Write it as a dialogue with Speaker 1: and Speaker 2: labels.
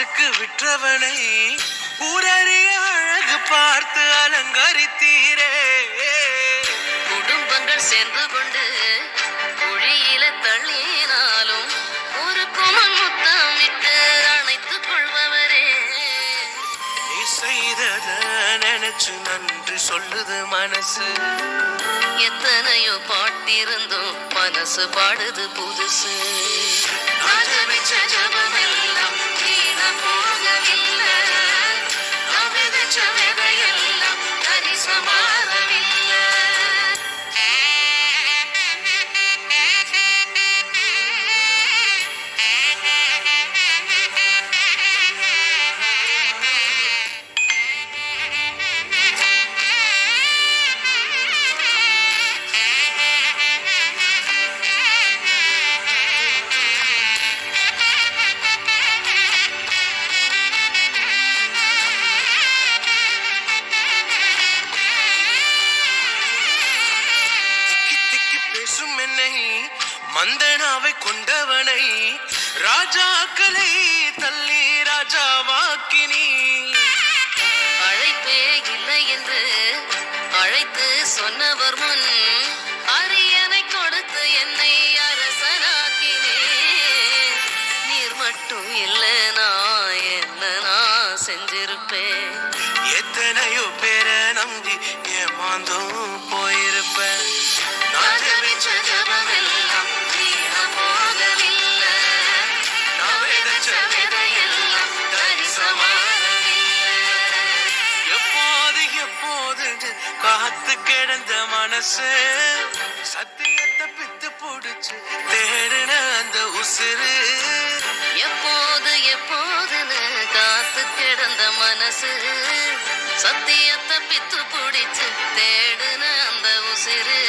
Speaker 1: காசுக்கு விற்றவனை ஊரறிய அழகு பார்த்து அலங்கரித்தீரே.
Speaker 2: குடும்பங்கள் சேர்ந்து கொண்டு குழியில தள்ளினாலும் ஒரு குமன் முத்தமிட்டு அணைத்துக் கொள்பவரே.
Speaker 1: நீ செய்தத நினைச்சு நன்றி சொல்லுது மனசு.
Speaker 2: எத்தனையோ பாட்டிருந்தும் மனசு பாடுது புதுசு. ஜபமெல்லாம் வீணா போகவில்லை, விதைச்ச விதையெல்லாம் தரிசமாறவில்லை.
Speaker 1: மந்தனாவை கொண்டவனை ராஜாக்களை தள்ளி ராஜாவாக்கினி.
Speaker 2: அழைப்பே இல்லை என்று அழைத்து சொன்னவர் முன் அரியணை கொடுத்து என்னை அரசனாக்கினே. நீர் மட்டும் இல்லைனா என்ன நான் செஞ்சிருப்பேன்.
Speaker 1: எத்தனையோ பேரை நம்பி ஏமாந்தும் போயிருப்பேன்.
Speaker 2: ஜபமெல்லாம் வீணா போகவில்லை, விதைச்ச விதையெல்லாம் தரிசமாறவில்லை.
Speaker 1: எப்போது எப்போது காத்து கிடந்த மனசு சத்தியத்தை பித்து பிடிச்சு தேடின அந்த உசுறு.
Speaker 2: எப்போது எப்போதுன்னு காத்து கிடந்த மனசு சத்தியத்தை பித்து பிடிச்சு தேடுன அந்த உசிறு.